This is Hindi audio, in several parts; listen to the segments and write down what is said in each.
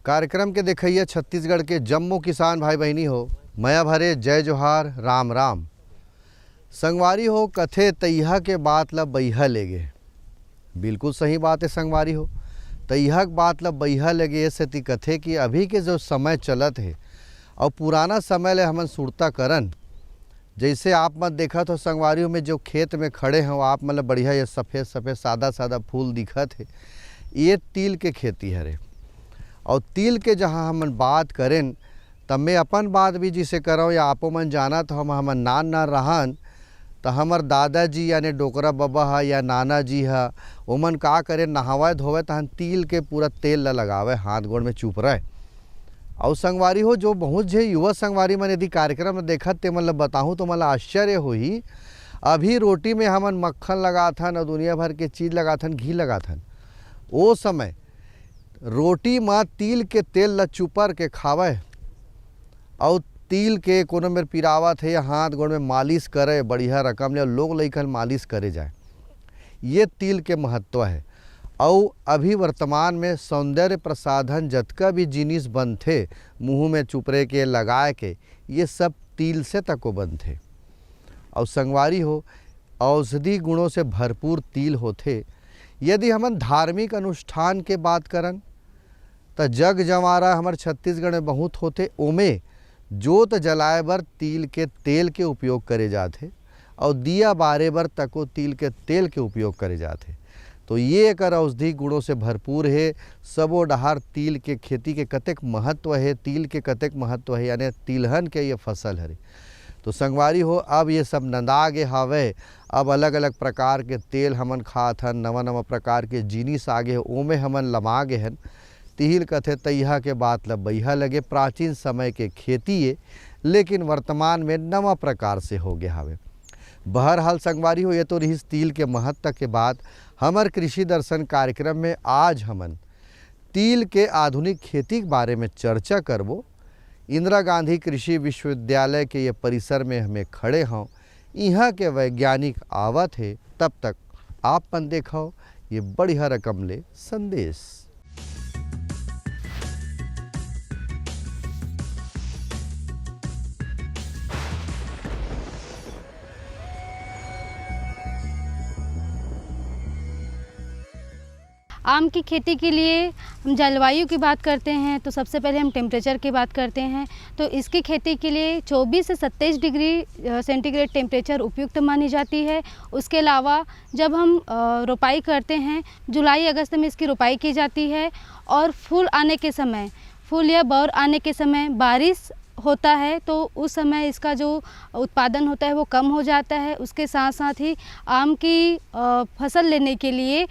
कार्यक्रम के देखिए छत्तीसगढ़ के जम्मू किसान भाई बहनी हो, मया भरे जय जोहार राम राम। संगवारी हो कथे तैहा के बात ला बैहा लेगे। बिल्कुल सही बात है संगवारी हो, तैहा के बात ला बैहा लेगे। ऐसे ती कथे कि अभी के जो समय चलत है और पुराना समय ले हमन सुरता करन। जैसे आप मत देखा तो संगवारियों में जो खेत में खड़े हैं आप मतलब बढ़िया ये सफ़ेद सफ़ेद सादा सादा फूल दिखत है, ये तिल के खेती है रे। और तिल के जहाँ हमन बात करें तब मैं अपन बात भी जिसे करो या आपो मन जाना तो हम नान रहन तो हमार दादाजी यानी डोकरा बाबा हा या नाना जी हा ओमन का करे नहावे धोवे तहन तिल के पूरा तेल ला लगावे हाथ गोड़ में चुप रहे। और संगवारी हो जो बहुत जे युवा संगवारी मन यदि कार्यक्रम में देखत ते मतलब बताऊँ तो मतलब आश्चर्य होही। अभी रोटी में हमन मक्खन लगाथन और दुनिया भर के चीज़ लगाथन, घी लगाथन। वो समय रोटी में तिल के तेल ला चुपर के खावे और तिल के कोनो मेर पिरावत है हाथ गोड़ में मालिश करे बढ़िया रकम ले लोग लइकन मालिश करे जाए। ये तिल के महत्व है। और अभी वर्तमान में सौंदर्य प्रसाधन जतका भी जिनिस बनथे मुँह में चुपरे के लगाए के ये सब तिल से तको बनथे। और संगवारी हो औषधि गुणों से भरपूर तिल होथे। यदि हमन धार्मिक अनुष्ठान के बात करन तो जग जंवारा हमार छत्तीसगढ़ में बहुत होते। ओमे जोत जलाए बर तिल के तेल के उपयोग करे जाते और दिया बारे बर तको तिल के तेल के उपयोग करे जाते। तो ये एक औषधि गुणों से भरपूर है। सबो डहार तिल के खेती के कतेक महत्व है, तिल के कतेक महत्व है, यानी तिलहन के ये फसल है। तो संगवारी हो अब ये सब नंदा गे हावे। अब अलग अलग प्रकार के तेल हमन खात हन, नवा नवा प्रकार के जिनिस आगे है ओमे हमन लमा गे हन। तिल कथे तैहा के बात ला बैहा लगे। प्राचीन समय के खेती है लेकिन वर्तमान में नवा प्रकार से हो गया हावे। बहरहाल संगवारी हो ये तो रही तिल के महत्व के बाद हमार कृषि दर्शन कार्यक्रम में आज हमन तिल के आधुनिक खेती के बारे में चर्चा करबो। इंदिरा गांधी कृषि विश्वविद्यालय के ये परिसर में हमें खड़े हों, यहाँ के वैज्ञानिक आवत है। तब तक आप मन देखो ये बढ़िया रकम ले संदेश। आम की खेती के लिए हम जलवायु की बात करते हैं तो सबसे पहले हम टेम्परेचर की बात करते हैं। तो इसकी खेती के लिए 24 से 27 डिग्री सेंटीग्रेड टेम्परेचर उपयुक्त मानी जाती है। उसके अलावा जब हम रोपाई करते हैं जुलाई अगस्त में इसकी रोपाई की जाती है। और फूल आने के समय, फूल या बौर आने के समय बारिश होता है तो उस समय इसका जो उत्पादन होता है वो कम हो जाता है। उसके साथ साथ ही आम की फसल लेने के लिए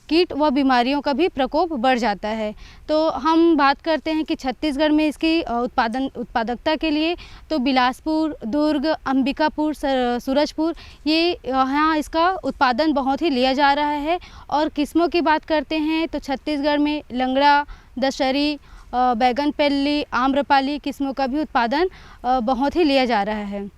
कीट व बीमारियों का भी प्रकोप बढ़ जाता है। तो हम बात करते हैं कि छत्तीसगढ़ में इसकी उत्पादकता के लिए तो बिलासपुर, दुर्ग, अंबिकापुर, सूरजपुर ये यहाँ इसका उत्पादन बहुत ही लिया जा रहा है। और किस्मों की बात करते हैं तो छत्तीसगढ़ में लंगड़ा, दशहरी, बैगनपल्ली, आम्रपाली किस्मों का भी उत्पादन बहुत ही लिया जा रहा है।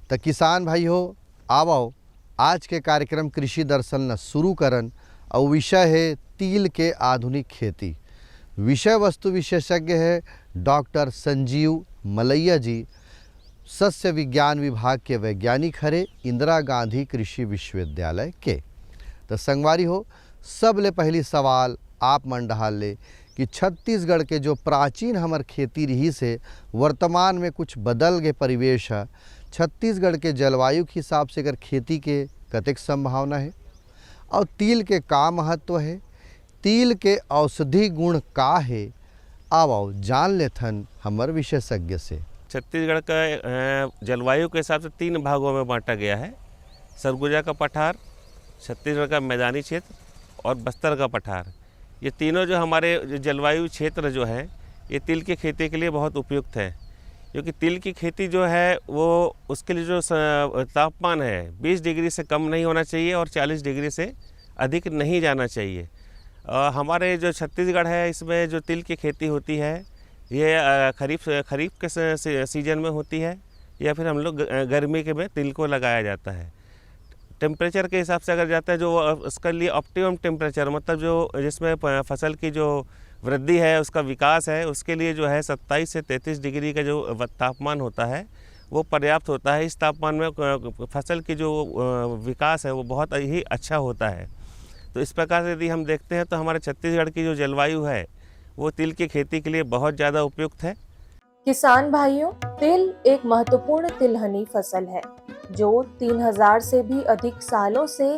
तो किसान भाई हो आवो आज के कार्यक्रम कृषि दर्शन न शुरू करन। और विषय है तिल के आधुनिक खेती। विषय वस्तु विशेषज्ञ है डॉक्टर संजीव मलैया जी, सस्य विज्ञान विभाग के वैज्ञानिक हरे इंदिरा गांधी कृषि विश्वविद्यालय के। तो संगवारी हो सबले पहली सवाल आप मन डहाल ले कि छत्तीसगढ़ के जो प्राचीन हमार खेती रही से वर्तमान में कुछ बदल गए परिवेश है। छत्तीसगढ़ के जलवायु के हिसाब से अगर खेती के कतेक संभावना है और तिल के का महत्व है, तिल के औषधि गुण का है, आओ जान लेथन हमर विशेषज्ञ से। छत्तीसगढ़ का जलवायु के हिसाब से 3 भागों में बांटा गया है। सरगुजा का पठार, छत्तीसगढ़ का मैदानी क्षेत्र और बस्तर का पठार। ये तीनों जो हमारे जलवायु क्षेत्र जो है ये तिल की खेती के लिए बहुत उपयुक्त है। क्योंकि तिल की खेती जो है वो उसके लिए जो तापमान है 20 डिग्री से कम नहीं होना चाहिए और 40 डिग्री से अधिक नहीं जाना चाहिए। हमारे जो छत्तीसगढ़ है इसमें जो तिल की खेती होती है ये खरीफ के सीजन में होती है, या फिर हम लोग गर्मी के में तिल को लगाया जाता है। टेम्परेचर के हिसाब से अगर जाता है, जो उसके लिए ऑप्टिमम टेम्परेचर, मतलब जो जिसमें फसल की जो वृद्धि है, उसका विकास है, उसके लिए जो है 27 से 33 डिग्री का जो तापमान होता है वो पर्याप्त होता है। इस तापमान में फसल की जो विकास है वो बहुत ही अच्छा होता है। तो इस प्रकार से यदि हम देखते हैं तो हमारे छत्तीसगढ़ की जो जलवायु है वो तिल की खेती के लिए बहुत ज़्यादा उपयुक्त है। किसान भाइयों, तिल एक महत्वपूर्ण तिलहनी फसल है जो 3000 से भी अधिक सालों से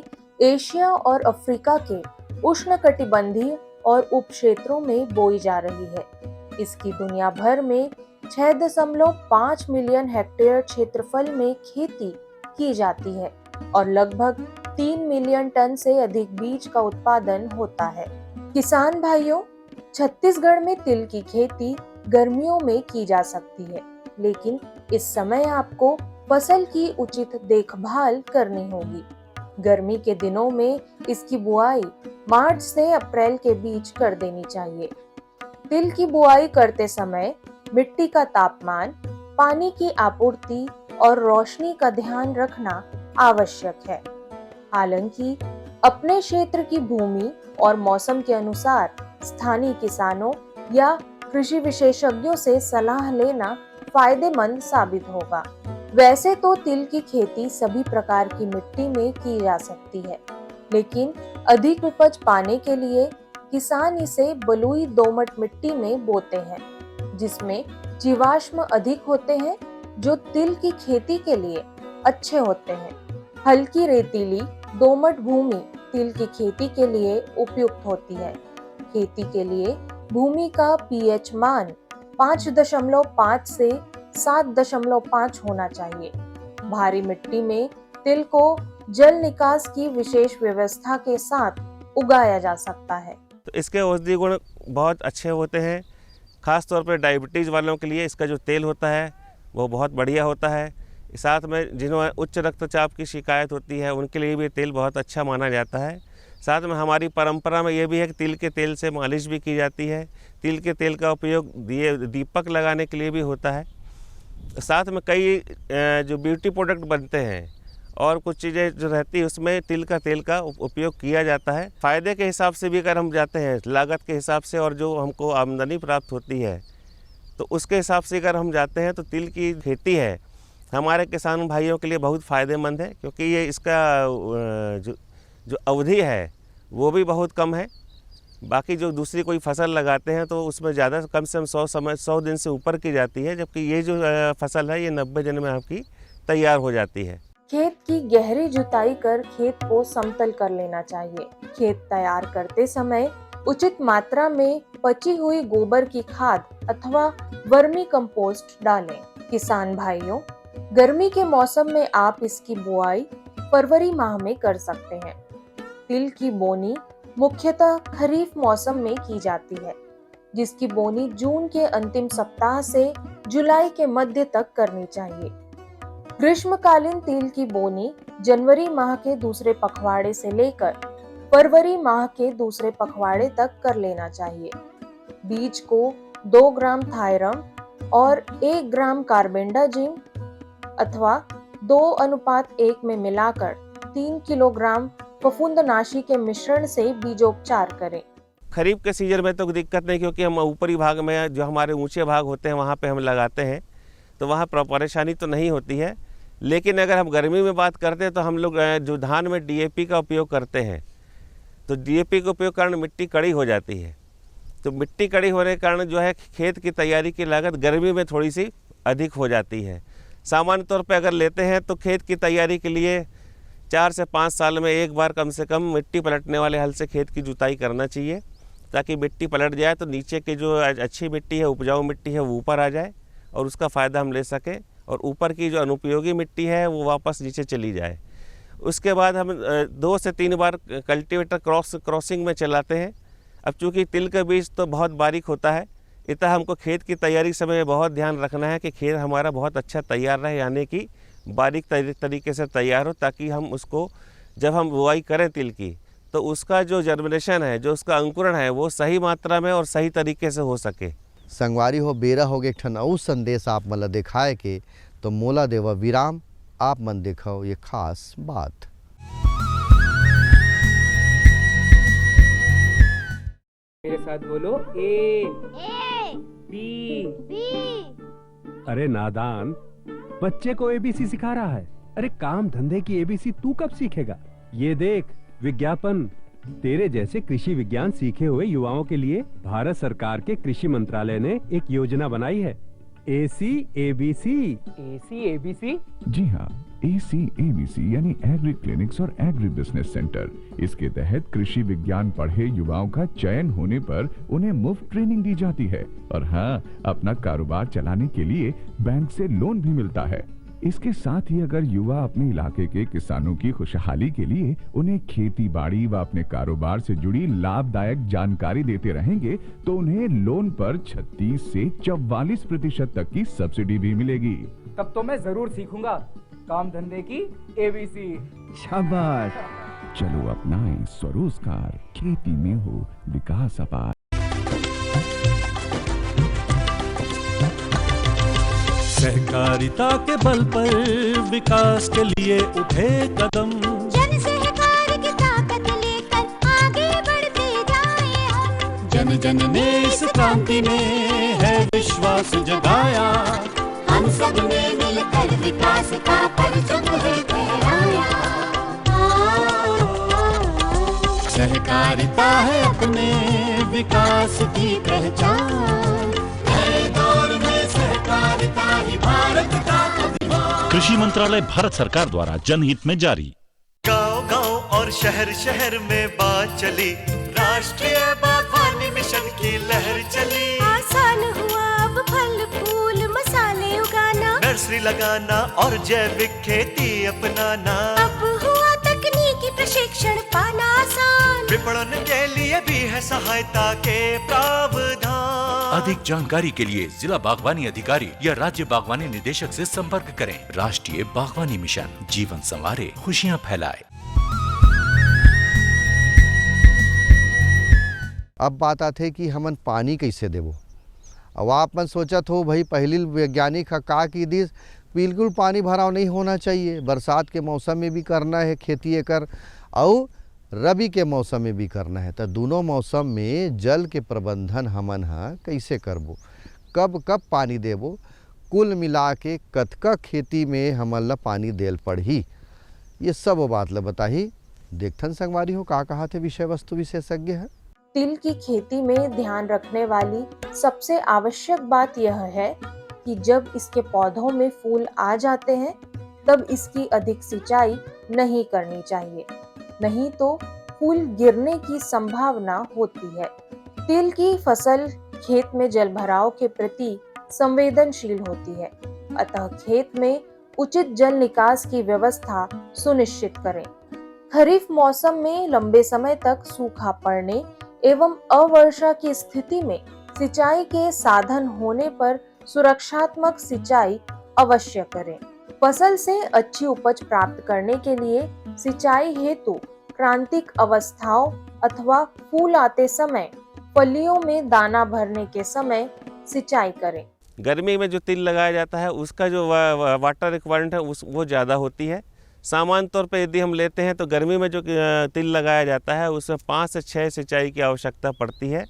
एशिया और अफ्रीका के उष्णकटिबंधीय और उप क्षेत्रों में बोई जा रही है। इसकी दुनिया भर में 6.5 मिलियन हेक्टेयर क्षेत्रफल में खेती की जाती है और लगभग 3 मिलियन टन से अधिक बीज का उत्पादन होता है। किसान भाइयों, छत्तीसगढ़ में तिल की खेती गर्मियों में की जा सकती है, लेकिन इस समय आपको फसल की उचित देखभाल करनी होगी। गर्मी के दिनों में इसकी बुआई मार्च से अप्रैल के बीच कर देनी चाहिए। तिल की बुआई करते समय मिट्टी का तापमान, पानी की आपूर्ति और रोशनी का ध्यान रखना आवश्यक है। हालांकि अपने क्षेत्र की भूमि और मौसम के अनुसार स्थानीय किसानों या कृषि विशेषज्ञों से सलाह लेना फायदेमंद साबित होगा। वैसे तो तिल की खेती सभी प्रकार की मिट्टी में की जा सकती है, लेकिन अधिक उपज पाने के लिए किसान इसे बलुई दोमट मिट्टी में बोते हैं, जिसमें जीवाश्म अधिक होते हैं, जो तिल की खेती के लिए अच्छे होते हैं। हल्की रेतीली दोमट भूमि तिल की खेती के लिए उपयुक्त होती है। खेती के लिए भूमि का पीएच मान 5.5 से 7.5 होना चाहिए। भारी मिट्टी में तिल को जल निकास की विशेष व्यवस्था के साथ उगाया जा सकता है। तो इसके औषधि गुण बहुत अच्छे होते हैं। खास तौर पर डायबिटीज़ वालों के लिए इसका जो तेल होता है वो बहुत बढ़िया होता है। साथ में जिन्होंने उच्च रक्तचाप की शिकायत होती है उनके लिए भी तेल बहुत अच्छा माना जाता है। साथ में हमारी परंपरा में ये भी है कि तिल के तेल से मालिश भी की जाती है। तिल के तेल का उपयोग दीपक लगाने के लिए भी होता है। साथ में कई जो ब्यूटी प्रोडक्ट बनते हैं और कुछ चीज़ें जो रहती है उसमें तिल का तेल का उपयोग किया जाता है। फ़ायदे के हिसाब से भी अगर हम जाते हैं, लागत के हिसाब से और जो हमको आमदनी प्राप्त होती है, तो उसके हिसाब से अगर हम जाते हैं तो तिल की खेती है हमारे किसान भाइयों के लिए बहुत फ़ायदेमंद है, क्योंकि ये इसका जो अवधि है वो भी बहुत कम है। बाकी जो दूसरी कोई फसल लगाते हैं तो उसमें ज़्यादा कम से कम 100 दिन से ऊपर की जाती है, जबकि ये जो फसल है ये 90 दिन में आपकी तैयार हो जाती है। खेत की गहरी जुताई कर खेत को समतल कर लेना चाहिए। खेत तैयार करते समय उचित मात्रा में पची हुई गोबर की खाद अथवा वर्मी कंपोस्ट डालें। किसान भाइयों, गर्मी के मौसम में आप इसकी बुआई फरवरी माह में कर सकते हैं। तिल की बोनी मुख्यतः खरीफ मौसम में की जाती है, जिसकी बोनी जून के अंतिम सप्ताह से जुलाई के मध्य तक करनी चाहिए। ग्रीष्मकालीन तिल की बोनी जनवरी माह के दूसरे पखवाड़े से लेकर फरवरी माह के दूसरे पखवाड़े तक कर लेना चाहिए। बीज को 2 ग्राम थायरम और 1 ग्राम कार्बेंडाजिम अथवा 2:1 में मिलाकर 3 किलोग्राम फफूंदनाशी के मिश्रण से बीजोपचार करें। खरीफ के सीजन में तो दिक्कत नहीं, क्योंकि हम ऊपरी भाग में जो हमारे ऊंचे भाग होते हैं वहाँ पे हम लगाते हैं, तो वहाँ परेशानी तो नहीं होती है। लेकिन अगर हम गर्मी में बात करते हैं तो हम लोग जो धान में डीएपी का उपयोग करते हैं, तो डीएपी के उपयोग कारण मिट्टी कड़ी हो जाती है। तो मिट्टी कड़ी होने के कारण जो है खेत की तैयारी की लागत गर्मी में थोड़ी सी अधिक हो जाती है। सामान्य तौर पे अगर लेते हैं तो खेत की तैयारी के लिए 4 से 5 साल में एक बार कम से कम मिट्टी पलटने वाले हल से खेत की जुताई करना चाहिए, ताकि मिट्टी पलट जाए तो नीचे के जो अच्छी मिट्टी है, उपजाऊ मिट्टी है, वो ऊपर आ जाए और उसका फ़ायदा हम ले सकें, और ऊपर की जो अनुपयोगी मिट्टी है वो वापस नीचे चली जाए। उसके बाद हम 2 से 3 बार कल्टीवेटर क्रॉसिंग में चलाते हैं। अब चूँकि तिल का बीज तो बहुत बारीक होता है, इतना हमको खेत की तैयारी के समय बहुत ध्यान रखना है कि खेत हमारा बहुत अच्छा तैयार रहे, यानी कि बारीक तरीके से तैयार हो, ताकि हम उसको जब हम बुआई करें तिल की तो उसका जो जर्मिनेशन है, जो उसका अंकुरण है, वो सही मात्रा में और सही तरीके से हो सके। संगवारी हो बेरा हो गए एक ठन अउ संदेश आप मन ल दिखाए के, तो मोला देवा विराम। आप मन देखो ये खास बात। मेरे साथ बोलो ए बी। अरे नादान, बच्चे को एबीसी सिखा रहा है। अरे काम धंधे की एबीसी तू कब सीखेगा? ये देख विज्ञापन। तेरे जैसे कृषि विज्ञान सीखे हुए युवाओं के लिए भारत सरकार के कृषि मंत्रालय ने एक योजना बनाई है, ACABC। ACABC? जी हाँ, ACABC यानी एग्री क्लिनिक्स और एग्री बिजनेस सेंटर। इसके तहत कृषि विज्ञान पढ़े युवाओं का चयन होने पर उन्हें मुफ्त ट्रेनिंग दी जाती है और हाँ, अपना कारोबार चलाने के लिए बैंक से लोन भी मिलता है। इसके साथ ही अगर युवा अपने इलाके के किसानों की खुशहाली के लिए उन्हें खेती बाड़ी व अपने कारोबार से जुड़ी लाभदायक जानकारी देते रहेंगे तो उन्हें लोन पर 36 से 44% तक की सब्सिडी भी मिलेगी। तब तो मैं जरूर सीखूंगा काम धंधे की ABC। शाबाश, चलो अपनाएं स्वरोजगार, खेती में हो विकास अपार। सहकारिता के बल पर विकास के लिए उठे कदम, जन सहकार की ताकत लेकर आगे बढ़ते जाएं हम। जन जन ने इस क्रांति में है विश्वास जगाया, हम सब ने मिलकर विकास का परचम है फहराया। सहकारिता है अपने विकास की पहचान, नए दौर में सहकारिता ही भारत का अभिमान। कृषि मंत्रालय भारत सरकार द्वारा जनहित में जारी। गांव गांव और शहर शहर में बात चली, राष्ट्रीय बागवानी मिशन की लहर चली। आसान हुआ अब फल फूल मसाले उगाना, नर्सरी लगाना और जैविक खेती अपनाना। अब हुआ तकनीकी प्रशिक्षण पाना आसान, विपणन के लिए भी है सहायता के प्रावधान। अधिक जानकारी के लिए जिला बागवानी अधिकारी या राज्य बागवानी निदेशक से संपर्क करें। राष्ट्रीय बागवानी मिशन, जीवन संवारे, खुशियाँ फैलाए। अब बात आते कि हमन पानी कैसे देबो। अब आप मन सोचत हो भाई पहली वैज्ञानिक का की दिस बिल्कुल पानी भराव नहीं होना चाहिए, बरसात के मौसम में भी करना है खेती एकर और रबी के मौसम में भी करना है। तो दोनों मौसम में जल के प्रबंधन हमन कैसे करबो, कब कब पानी देबो, कुल मिला के कतका खेती में हमन ला पानी देल पड़ही, ये सब बात ला बताही। देखथन संगवारी हो का कहा थे विषय वस्तु विशेषज्ञ है। तिल की खेती में ध्यान रखने वाली सबसे आवश्यक बात यह है कि जब इसके पौधों में फूल आ जाते हैं तब इसकी अधिक सिंचाई नहीं करनी चाहिए, नहीं तो फूल गिरने की संभावना होती है। तिल की फसल खेत में जलभराव के प्रति संवेदनशील होती है, अतः खेत में उचित जल निकास की व्यवस्था सुनिश्चित करें। खरीफ मौसम में लंबे समय तक सूखा पड़ने एवं अवर्षा की स्थिति में सिंचाई के साधन होने पर सुरक्षात्मक सिंचाई अवश्य करें। फसल से अच्छी उपज प्राप्त करने के लिए सिंचाई हेतु क्रांतिक अवस्थाओं अथवा फूल आते समय, फलियों में दाना भरने के समय सिंचाई करें। गर्मी में जो तिल लगाया जाता है उसका जो वाटर रिक्वायरमेंट है वो ज़्यादा होती है। सामान्य तौर पे यदि हम लेते हैं तो गर्मी में जो तिल लगाया जाता है उसमें 5 से 6 सिंचाई की आवश्यकता पड़ती है।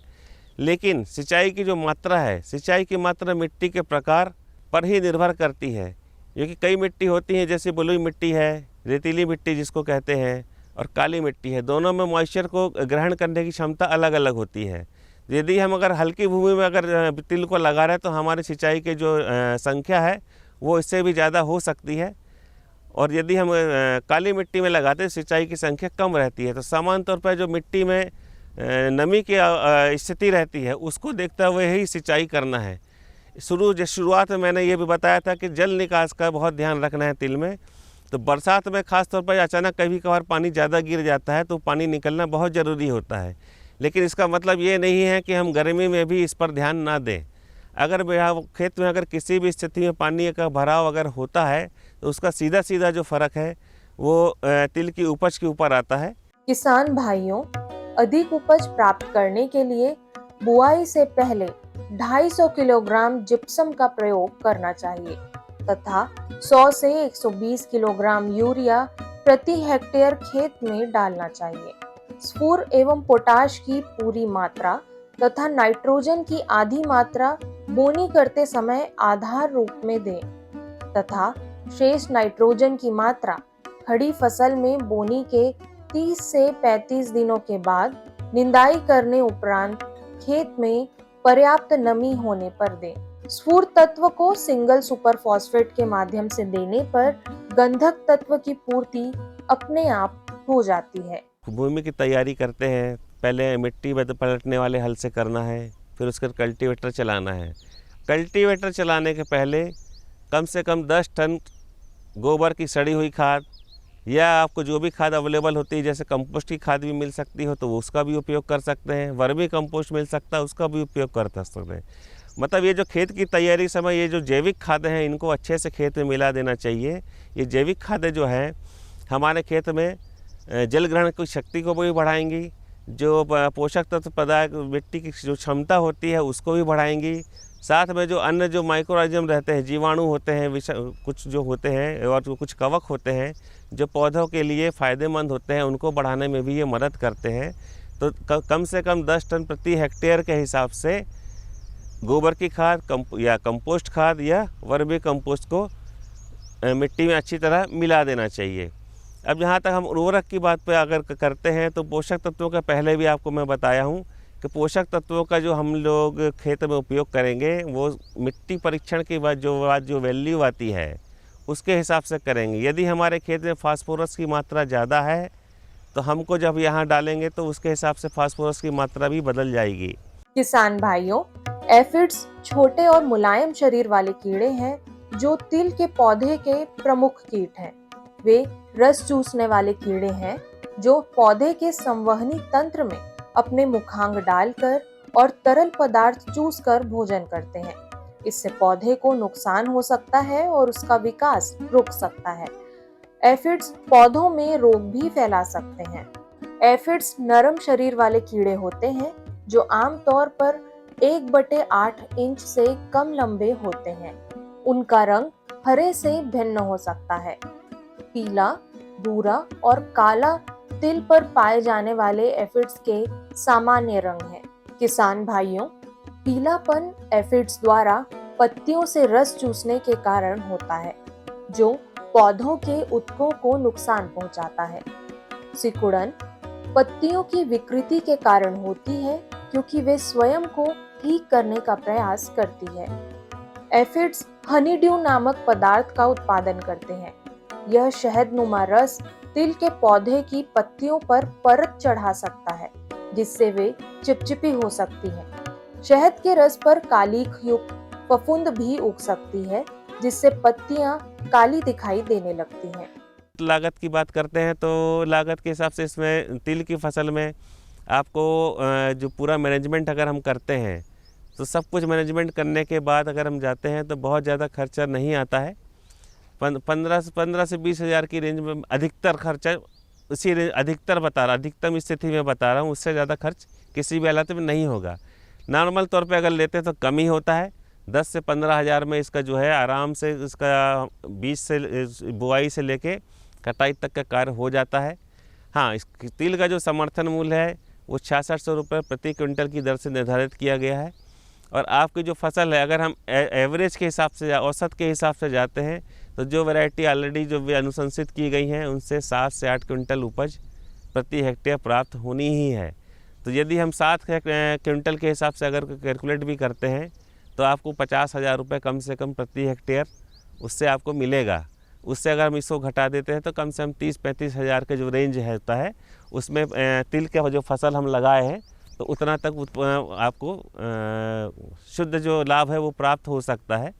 लेकिन सिंचाई की जो मात्रा है, सिंचाई की मात्रा मिट्टी के प्रकार पर ही निर्भर करती है, क्योंकि कई मिट्टी होती हैं जैसे बलुई मिट्टी है, रेतीली मिट्टी जिसको कहते हैं, और काली मिट्टी है। दोनों में मॉइस्चर को ग्रहण करने की क्षमता अलग अलग होती है। यदि हम अगर हल्की भूमि में अगर तिल को लगा रहे हैं तो हमारी सिंचाई की जो संख्या है वो इससे भी ज़्यादा हो सकती है, और यदि हम काली मिट्टी में लगाते हैं सिंचाई की संख्या कम रहती है। तो सामान्य तौर पर जो मिट्टी में नमी की स्थिति रहती है उसको देखते हुए ही सिंचाई करना है। शुरुआत में मैंने ये भी बताया था कि जल निकास का बहुत ध्यान रखना है तिल में। तो बरसात में ख़ास तौर पर अचानक कभी कभार पानी ज़्यादा गिर जाता है तो पानी निकलना बहुत ज़रूरी होता है, लेकिन इसका मतलब ये नहीं है कि हम गर्मी में भी इस पर ध्यान ना दें। अगर खेत में अगर किसी भी स्थिति में पानी का भराव अगर होता है तो उसका सीधा सीधा जो फ़र्क है वो तिल की उपज के ऊपर आता है। किसान भाइयों, अधिक उपज प्राप्त करने के लिए बुआई से पहले 250 किलोग्राम जिप्सम का प्रयोग करना चाहिए तथा 100 से 120 किलोग्राम यूरिया प्रति हेक्टेयर खेत में डालना चाहिए। स्फूर एवं पोटाश की पूरी मात्रा तथा नाइट्रोजन की आधी मात्रा बोनी करते समय आधार रूप में दें तथा शेष नाइट्रोजन की मात्रा खड़ी फसल में बोनी के 30 से 35 दिनों के बाद निंदाई करने उपरांत खेत में पर्याप्त नमी होने पर दें। स्फूर तत्व को सिंगल सुपर फॉस्फेट के माध्यम से देने पर गंधक तत्व की पूर्ति अपने आप हो जाती है। भूमि की तैयारी करते हैं, पहले मिट्टी पलटने वाले हल से करना है, फिर उसके कल्टीवेटर चलाना है। कल्टीवेटर चलाने के पहले कम से कम 10 टन गोबर की सड़ी हुई खाद या आपको जो भी खाद अवेलेबल होती है, जैसे कंपोस्ट की खाद भी मिल सकती हो तो उसका भी उपयोग कर सकते हैं, वर्मी कंपोस्ट मिल सकता है उसका भी उपयोग कर सकते हैं। मतलब ये जो खेत की तैयारी समय ये जो जैविक खादें हैं इनको अच्छे से खेत में मिला देना चाहिए। ये जैविक खादें जो हैं हमारे खेत में जल ग्रहण की शक्ति को भी बढ़ाएंगी, जो पोषक तत्व पदार्थ मिट्टी की जो क्षमता होती है उसको भी बढ़ाएंगी, साथ में जो अन्य जो माइक्रोऑर्गेनिज्म रहते हैं, जीवाणु होते हैं, कुछ जो होते हैं और जो कुछ कवक होते हैं जो पौधों के लिए फ़ायदेमंद होते हैं उनको बढ़ाने में भी ये मदद करते हैं। तो कम से कम 10 टन प्रति हेक्टेयर के हिसाब से गोबर की खाद या कंपोस्ट खाद या वर्मी कंपोस्ट को मिट्टी में अच्छी तरह मिला देना चाहिए। अब जहाँ तक हम उर्वरक की बात पे अगर करते हैं तो पोषक तत्वों का पहले भी आपको मैं बताया हूँ कि पोषक तत्वों का जो हम लोग खेत में उपयोग करेंगे वो मिट्टी परीक्षण के बाद जो वैल्यू आती है उसके हिसाब से करेंगे। यदि हमारे खेत में फास्फोरस की मात्रा ज़्यादा है तो हमको जब यहाँ डालेंगे तो उसके हिसाब से फास्फोरस की मात्रा भी बदल जाएगी। किसान भाइयों, एफिड्स छोटे और मुलायम शरीर वाले कीड़े हैं जो तिल के पौधे के प्रमुख कीट हैं। वे रस चूसने वाले कीड़े हैं जो पौधे के संवहनी तंत्र में अपने मुखांग डालकर और तरल पदार्थ चूसकर भोजन करते हैं। इससे पौधे को नुकसान हो सकता है और उसका विकास रुक सकता है। एफिड्स पौधों में रोग भी फैला सकते हैं। एफिड्स नरम शरीर वाले कीड़े होते हैं जो आमतौर पर 1/8 इंच से कम लंबे होते हैं। उनका रंग हरे से भिन्न हो सकता है। पीला, भूरा और काला तिल पर पाए जाने वाले एफिड्स के सामान्य रंग हैं। किसान भाइयों, पीलापन एफिड्स द्वारा पत्तियों से रस चूसने के कारण होता है जो पौधों के उत्तकों को नुकसान पहुंचाता है। सिकुड़न पत्तियों की विकृति के कारण होती है क्योंकि वे स्वयं को ठीक करने का प्रयास करती है। एफिड्स हनीड्यू नामक पदार्थ का उत्पादन करते हैं। यह शहदनुमा रस तिल के पौधे की पत्तियों पर परत चढ़ा सकता है जिससे वे चिपचिपी हो सकती हैं। शहद के रस पर कालिख युक्त फफूंद भी उग सकती है जिससे पत्तियां काली दिखाई देने लगती हैं। लागत की बात करते हैं तो लागत के हिसाब से इसमें तिल की फसल में आपको जो पूरा मैनेजमेंट अगर हम करते हैं तो सब कुछ मैनेजमेंट करने के बाद अगर हम जाते हैं तो बहुत ज़्यादा खर्चा नहीं आता है। 15 से 20 हज़ार की रेंज में अधिकतर खर्चा उसी अधिकतर बता रहा, अधिकतम स्थिति में बता रहा हूँ, उससे ज़्यादा खर्च किसी भी हालत में नहीं होगा। नॉर्मल तौर पे अगर लेते हैं तो कम ही होता है। 10 से 15 हज़ार में इसका जो है आराम से इसका 20 से बुआई से लेके कटाई तक का कार्य हो जाता है। हाँ, इस तिल का जो समर्थन मूल्य है वो 6600 रुपये प्रति क्विंटल की दर से निर्धारित किया गया है। और आपकी जो फसल है अगर हम एवरेज के हिसाब से औसत के हिसाब से जाते हैं तो जो वैरायटी ऑलरेडी जो भी अनुशंसित की गई हैं उनसे 7 से 8 क्विंटल उपज प्रति हेक्टेयर प्राप्त होनी ही है। तो यदि हम 7 क्विंटल के हिसाब से अगर कैलकुलेट भी करते हैं तो आपको 50,000 रुपये कम से कम प्रति हेक्टेयर उससे आपको मिलेगा। उससे अगर हम इसको घटा देते हैं तो कम से कम 30-35 हज़ार के जो रेंज होता है उसमें तिल के जो फसल हम लगाए हैं तो उतना तक आपको शुद्ध जो लाभ है वो प्राप्त हो सकता है।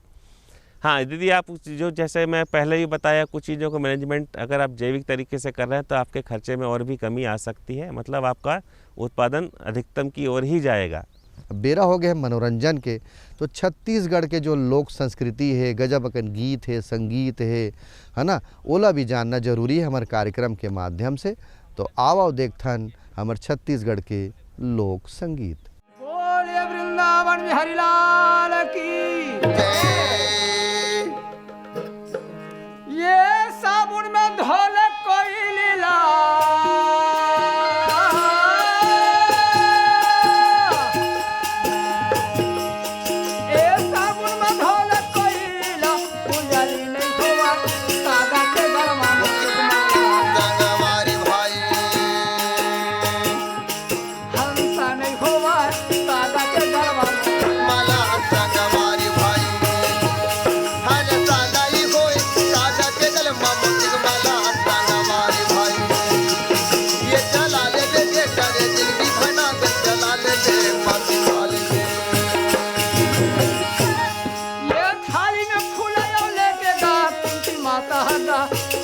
हाँ, यदि आप जो जैसे मैं पहले ही बताया कुछ चीज़ों को मैनेजमेंट अगर आप जैविक तरीके से कर रहे हैं तो आपके खर्चे में और भी कमी आ सकती है, मतलब आपका उत्पादन अधिकतम की ओर ही जाएगा। बेरा हो गए मनोरंजन के, तो छत्तीसगढ़ के जो लोक संस्कृति है, गजब अकन गीत है, संगीत है ना, ओला भी जानना जरूरी है हमारे कार्यक्रम के माध्यम से। तो आओ देखथन हमारे छत्तीसगढ़ के लोक संगीत। बोलिए वृंदावन वृंदावन बिहारी लाल की। ये साबुन में धोले कोई लीला,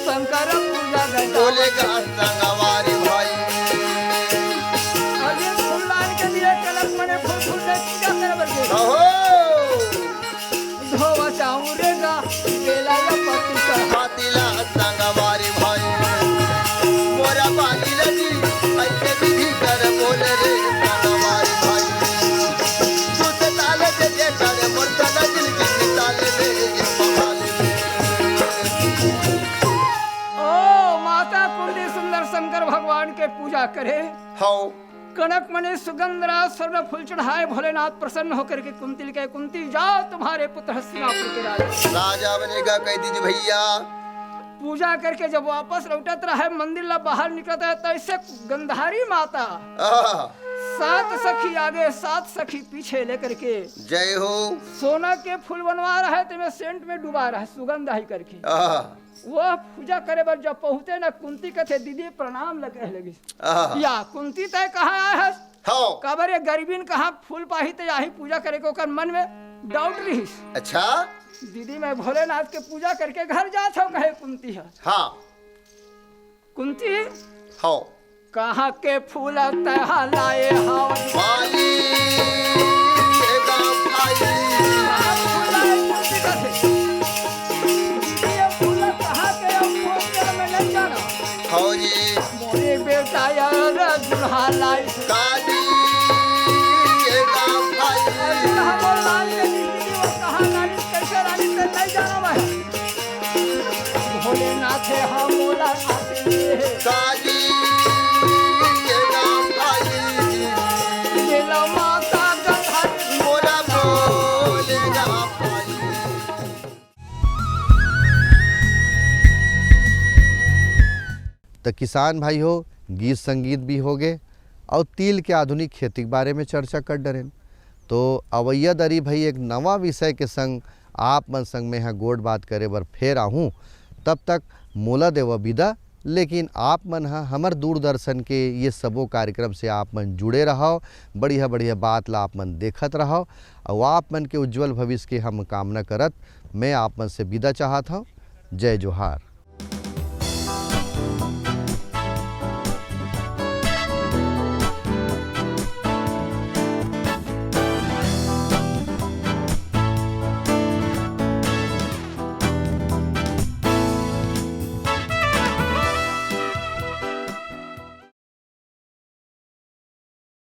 शंकर पूजा बोलेगा संगवारी भाई। अरे फूल लाने के लिए कलश मने फूल फूल से पूजा करे बरके धोवा चाउरेगा बेला या पति का हाथीला संगवारी भाई। मोरा बाली लगी ऐसे विधि कर बोले रे संगवारी भाई। तू ताले दे करे बर्तन दिल की ताले दे शंकर भगवान के पूजा करे। हाँ कनक मणि सुगंध राज स्वर्ण फूल चढ़ाए भोलेनाथ प्रसन्न होकर के कुंती के कुंती जाओ तुम्हारे पुत्र हस्तिनापुर के राजा बनेगा कह दीजिए भैया। पूजा करके जब वापस लौटत रहे मंदिर ला बाहर निकलता है तो ऐसे गंधारी माता 7 सखी आगे 7 सखी पीछे लेकर के जय हो सोना के फूल बनवा रहे थे सेंट में डुबा रहा सुगंध आई करके। वो पूजा करे बार जब पहुँचे ना कुंती कहते दीदी प्रणाम लगी या कुंती तय कहाँ आया है कबर ये गरीबीन कहाँ फूल पाही ते यही पूजा करे को कर मन में डाउट रही। अच्छा दीदी मैं भोलेनाथ के पूजा करके घर जात हूँ कहे कुंती है। हाँ कुंती हाँ कहाँ के फूल तह लाए मोरे बेटा यार दुल्हा लाई काली ये गाँव भाई दुल्हा बोल लाली दीदी वो कहाँ लाली कैसे लाली तो नहीं जाना मैं भोलेनाथ है हम मोला आते काली ये गाँव भाई ये लो माता गंधा मोला बोलेगा भाई। तो किसान भाई हो गीत संगीत भी हो गए और तिल के आधुनिक खेती के बारे में चर्चा कर डरें। तो अवैया दरी भाई एक नवा विषय के संग आप मन संग में यहाँ गोड़ बात करे बर फेर आहूँ। तब तक मोला देव विदा, लेकिन आप मन हमर दूरदर्शन के ये सबो कार्यक्रम से आप मन जुड़े रहो, बढ़िया बढ़िया बात ला आप मन देखत रहो और आप मन के उज्जवल भविष्य के हम कामना करत मैं आप मन से विदा चाहत हूँ। जय जोहार।